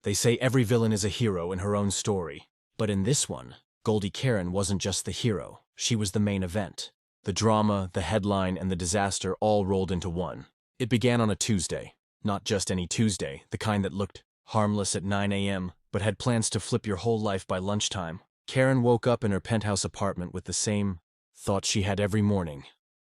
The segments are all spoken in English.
They say every villain is a hero in her own story. But in this one, Goldie Karen wasn't just the hero, she was the main event. The drama, the headline, and the disaster all rolled into one. It began on a Tuesday. Not just any Tuesday, the kind that looked harmless at 9 a.m., but had plans to flip your whole life by lunchtime. Karen woke up in her penthouse apartment with the same thought she had every morning.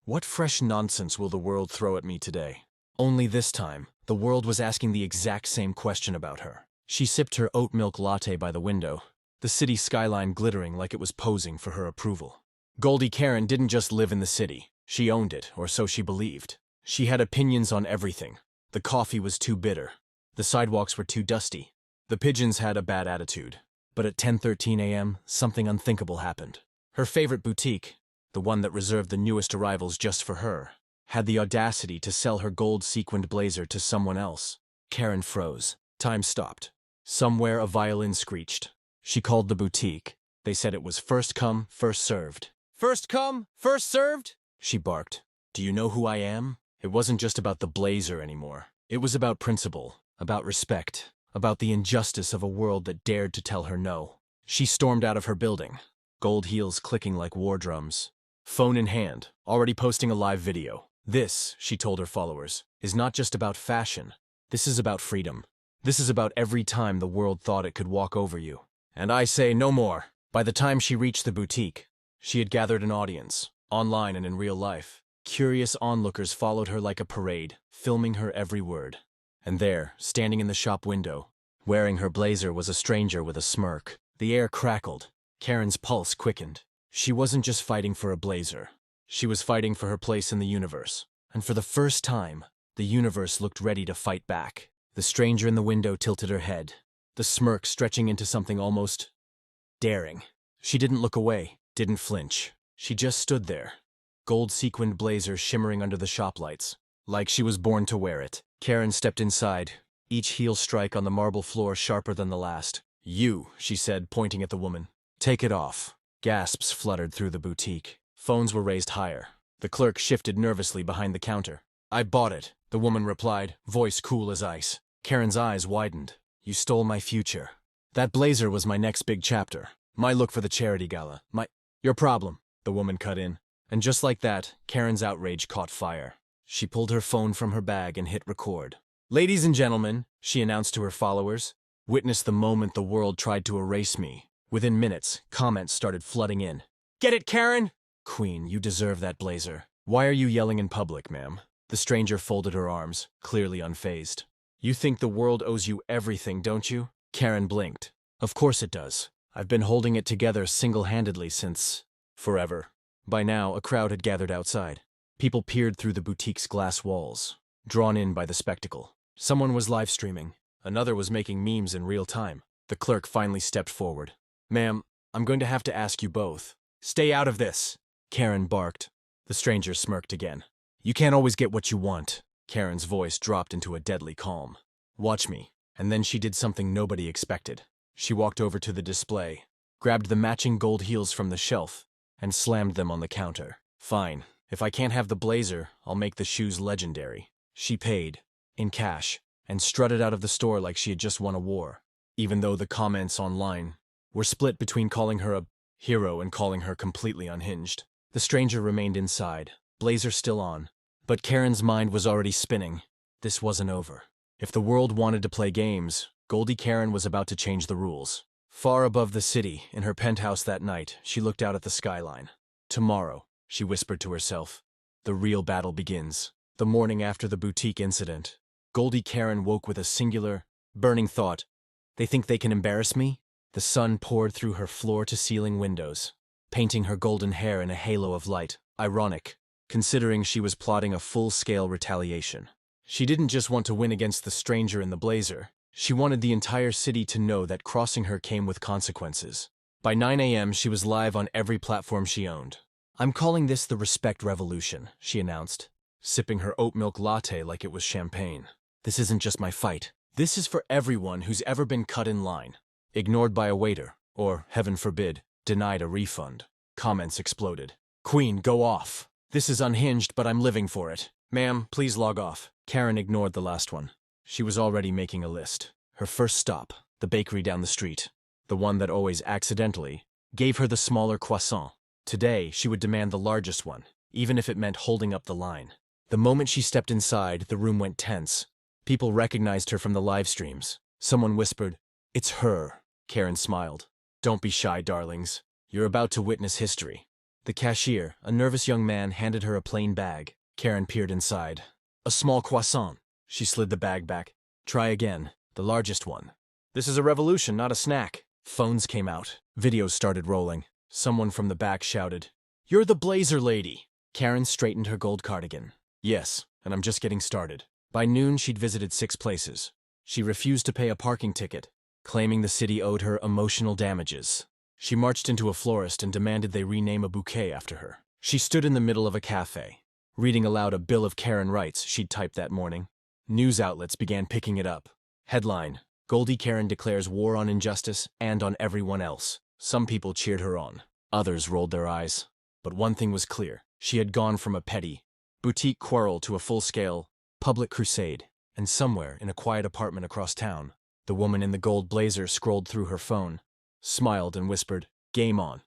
What fresh nonsense will the world throw at me today? Only this time, the world was asking the exact same question about her. She sipped her oat milk latte by the window, the city skyline glittering like it was posing for her approval. Goldie Karen didn't just live in the city. She owned it, or so she believed. She had opinions on everything. The coffee was too bitter. The sidewalks were too dusty. The pigeons had a bad attitude. But at 10:13 a.m., something unthinkable happened. Her favorite boutique, the one that reserved the newest arrivals just for her, had the audacity to sell her gold-sequined blazer to someone else. Karen froze. Time stopped. Somewhere a violin screeched. She called the boutique. They said it was first come, first served. First come, first served? She barked. Do you know who I am? It wasn't just about the blazer anymore. It was about principle, about respect, about the injustice of a world that dared to tell her no. She stormed out of her building, gold heels clicking like war drums. Phone in hand, already posting a live video. This, she told her followers, is not just about fashion. This is about freedom. This is about every time the world thought it could walk over you. And I say no more. By the time she reached the boutique, she had gathered an audience, online and in real life. Curious onlookers followed her like a parade, filming her every word. And there, standing in the shop window, wearing her blazer, was a stranger with a smirk. The air crackled. Karen's pulse quickened. She wasn't just fighting for a blazer. She was fighting for her place in the universe. And for the first time, the universe looked ready to fight back. The stranger in the window tilted her head, the smirk stretching into something almost daring. She didn't look away, didn't flinch. She just stood there, gold-sequined blazer shimmering under the shop lights, like she was born to wear it. Karen stepped inside, each heel strike on the marble floor sharper than the last. You, she said, pointing at the woman. Take it off. Gasps fluttered through the boutique. Phones were raised higher. The clerk shifted nervously behind the counter. I bought it, the woman replied, voice cool as ice. Karen's eyes widened. You stole my future. That blazer was my next big chapter. My look for the charity gala. Your problem, the woman cut in. And just like that, Karen's outrage caught fire. She pulled her phone from her bag and hit record. Ladies and gentlemen, she announced to her followers, witness the moment the world tried to erase me. Within minutes, comments started flooding in. Get it, Karen? Queen, you deserve that blazer. Why are you yelling in public, ma'am? The stranger folded her arms, clearly unfazed. You think the world owes you everything, don't you? Karen blinked. Of course it does. I've been holding it together single-handedly since forever. By now, a crowd had gathered outside. People peered through the boutique's glass walls, drawn in by the spectacle. Someone was live streaming. Another was making memes in real time. The clerk finally stepped forward. Ma'am, I'm going to have to ask you both. Stay out of this, Karen barked. The stranger smirked again. You can't always get what you want. Karen's voice dropped into a deadly calm. Watch me. And then she did something nobody expected. She walked over to the display, grabbed the matching gold heels from the shelf, and slammed them on the counter. Fine. If I can't have the blazer, I'll make the shoes legendary. She paid, in cash, and strutted out of the store like she had just won a war. Even though the comments online were split between calling her a hero and calling her completely unhinged. The stranger remained inside, blazer still on. But Karen's mind was already spinning. This wasn't over. If the world wanted to play games, Goldie Karen was about to change the rules. Far above the city, in her penthouse that night, she looked out at the skyline. Tomorrow, she whispered to herself, the real battle begins. The morning after the boutique incident, Goldie Karen woke with a singular, burning thought. They think they can embarrass me? The sun poured through her floor-to-ceiling windows, painting her golden hair in a halo of light. Ironic, considering she was plotting a full-scale retaliation. She didn't just want to win against the stranger in the blazer. She wanted the entire city to know that crossing her came with consequences. By 9 a.m., she was live on every platform she owned. I'm calling this the respect revolution, she announced, sipping her oat milk latte like it was champagne. This isn't just my fight. This is for everyone who's ever been cut in line, ignored by a waiter, or, heaven forbid, denied a refund. Comments exploded. Queen, go off. This is unhinged, but I'm living for it. Ma'am, please log off. Karen ignored the last one. She was already making a list. Her first stop, the bakery down the street, the one that always accidentally gave her the smaller croissant. Today, she would demand the largest one, even if it meant holding up the line. The moment she stepped inside, the room went tense. People recognized her from the live streams. Someone whispered, "It's her." Karen smiled. "Don't be shy, darlings. You're about to witness history." The cashier, a nervous young man, handed her a plain bag. Karen peered inside. "A small croissant." She slid the bag back. "Try again. The largest one." "This is a revolution, not a snack." Phones came out. Videos started rolling. Someone from the back shouted, "You're the blazer lady." Karen straightened her gold cardigan. "Yes, and I'm just getting started." By noon, she'd visited 6 places. She refused to pay a parking ticket, claiming the city owed her emotional damages. She marched into a florist and demanded they rename a bouquet after her. She stood in the middle of a cafe, reading aloud a bill of Karen rights she'd typed that morning. News outlets began picking it up. Headline: Goldie Karen declares war on injustice and on everyone else. Some people cheered her on. Others rolled their eyes. But one thing was clear. She had gone from a petty, boutique quarrel to a full-scale, public crusade. And somewhere, in a quiet apartment across town, the woman in the gold blazer scrolled through her phone, smiled and whispered, "Game on."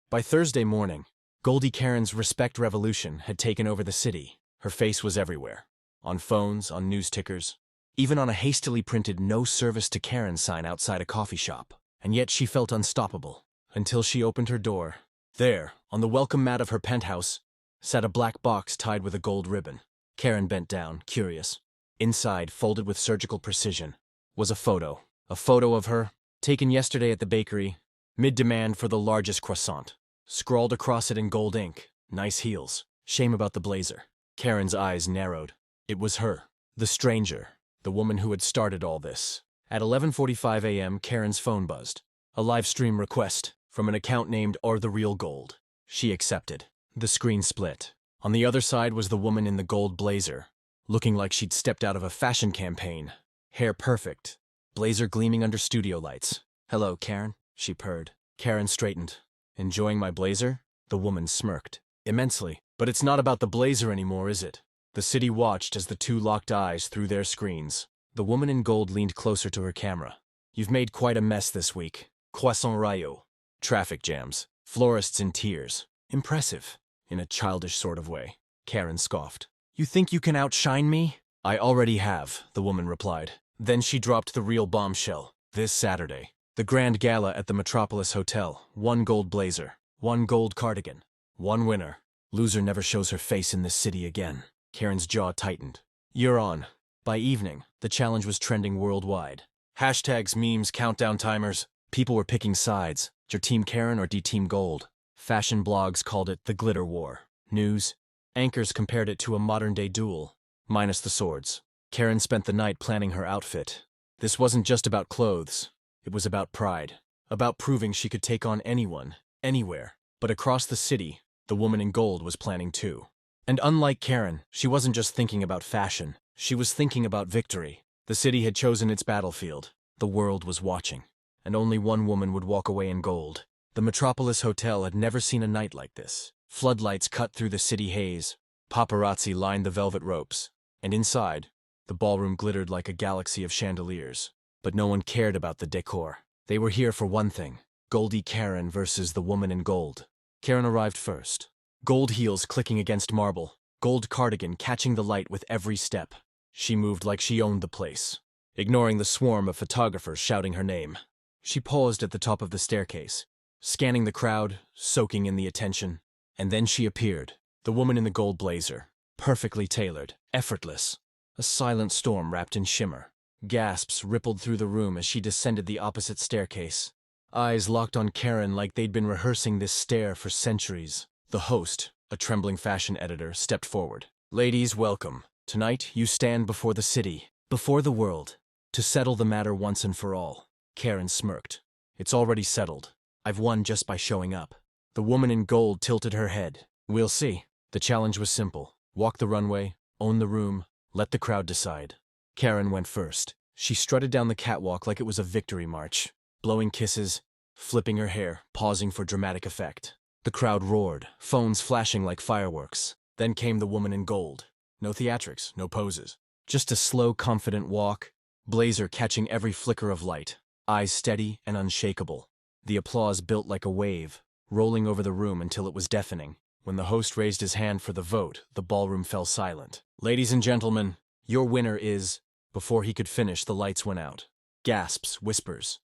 By Thursday morning, Goldie Karen's Respect Revolution had taken over the city. Her face was everywhere. On phones, on news tickers, even on a hastily printed "No Service to Karen" sign outside a coffee shop. And yet she felt unstoppable, until she opened her door. There, on the welcome mat of her penthouse, sat a black box tied with a gold ribbon. Karen bent down, curious. Inside, folded with surgical precision, was a photo of her, taken yesterday at the bakery, mid-demand for the largest croissant. Scrawled across it in gold ink, "Nice heels. Shame about the blazer." Karen's eyes narrowed. It was her, the stranger, the woman who had started all this. At 11:45 a.m., Karen's phone buzzed. A live stream request from an account named Are the Real Gold. She accepted. The screen split. On the other side was the woman in the gold blazer, looking like she'd stepped out of a fashion campaign. Hair perfect, blazer gleaming under studio lights. "Hello, Karen," she purred. Karen straightened. "Enjoying my blazer?" The woman smirked. "Immensely. But it's not about the blazer anymore, is it?" The city watched as the two locked eyes through their screens. The woman in gold leaned closer to her camera. "You've made quite a mess this week. Croissant Rayo. Traffic jams. Florists in tears. Impressive. In a childish sort of way." Karen scoffed. "You think you can outshine me?" "I already have," the woman replied. Then she dropped the real bombshell. This Saturday, the grand gala at the Metropolis Hotel. 1 gold blazer. 1 gold cardigan. 1 winner. Loser never shows her face in this city again. Karen's jaw tightened. "You're on." By evening, the challenge was trending worldwide. Hashtags, memes, countdown timers. People were picking sides. Your Team Karen or D-Team Gold? Fashion blogs called it the Glitter War. News anchors compared it to a modern-day duel, minus the swords. Karen spent the night planning her outfit. This wasn't just about clothes. It was about pride. About proving she could take on anyone, anywhere. But across the city, the woman in gold was planning too. And unlike Karen, she wasn't just thinking about fashion. She was thinking about victory. The city had chosen its battlefield. The world was watching. And only one woman would walk away in gold. The Metropolis Hotel had never seen a night like this. Floodlights cut through the city haze. Paparazzi lined the velvet ropes. And inside, the ballroom glittered like a galaxy of chandeliers. But no one cared about the decor. They were here for one thing. Goldie Karen versus the woman in gold. Karen arrived first. Gold heels clicking against marble. Gold cardigan catching the light with every step. She moved like she owned the place, ignoring the swarm of photographers shouting her name. She paused at the top of the staircase, scanning the crowd, soaking in the attention. And then she appeared, the woman in the gold blazer, perfectly tailored, effortless. A silent storm wrapped in shimmer. Gasps rippled through the room as she descended the opposite staircase. Eyes locked on Karen like they'd been rehearsing this stare for centuries. The host, a trembling fashion editor, stepped forward. "Ladies, welcome. Tonight, you stand before the city, before the world, to settle the matter once and for all." Karen smirked. "It's already settled. I've won just by showing up." The woman in gold tilted her head. "We'll see." The challenge was simple. Walk the runway, own the room, let the crowd decide. Karen went first. She strutted down the catwalk like it was a victory march, blowing kisses, flipping her hair, pausing for dramatic effect. The crowd roared, phones flashing like fireworks. Then came the woman in gold. No theatrics, no poses. Just a slow, confident walk, blazer catching every flicker of light. eyes steady and unshakable. The applause built like a wave, rolling over the room until it was deafening. When the host raised his hand for the vote, the ballroom fell silent. "Ladies and gentlemen, your winner is—" Before he could finish, the lights went out. Gasps, whispers.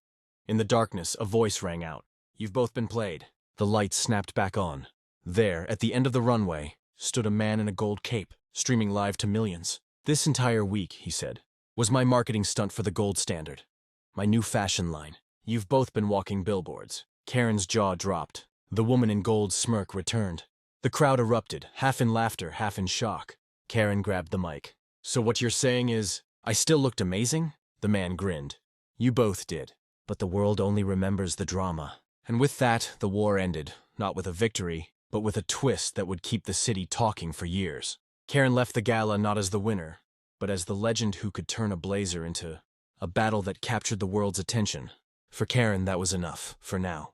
In the darkness, a voice rang out. "You've both been played." The lights snapped back on. There, at the end of the runway, stood a man in a gold cape, streaming live to millions. "This entire week," he said, "was my marketing stunt for the gold standard. My new fashion line. You've both been walking billboards." Karen's jaw dropped. The woman in gold's smirk returned. The crowd erupted, half in laughter, half in shock. Karen grabbed the mic. "So what you're saying is, I still looked amazing?" The man grinned. "You both did. But the world only remembers the drama." And with that, the war ended, not with a victory, but with a twist that would keep the city talking for years. Karen left the gala not as the winner, but as the legend who could turn a blazer into a battle that captured the world's attention. For Karen, that was enough, for now.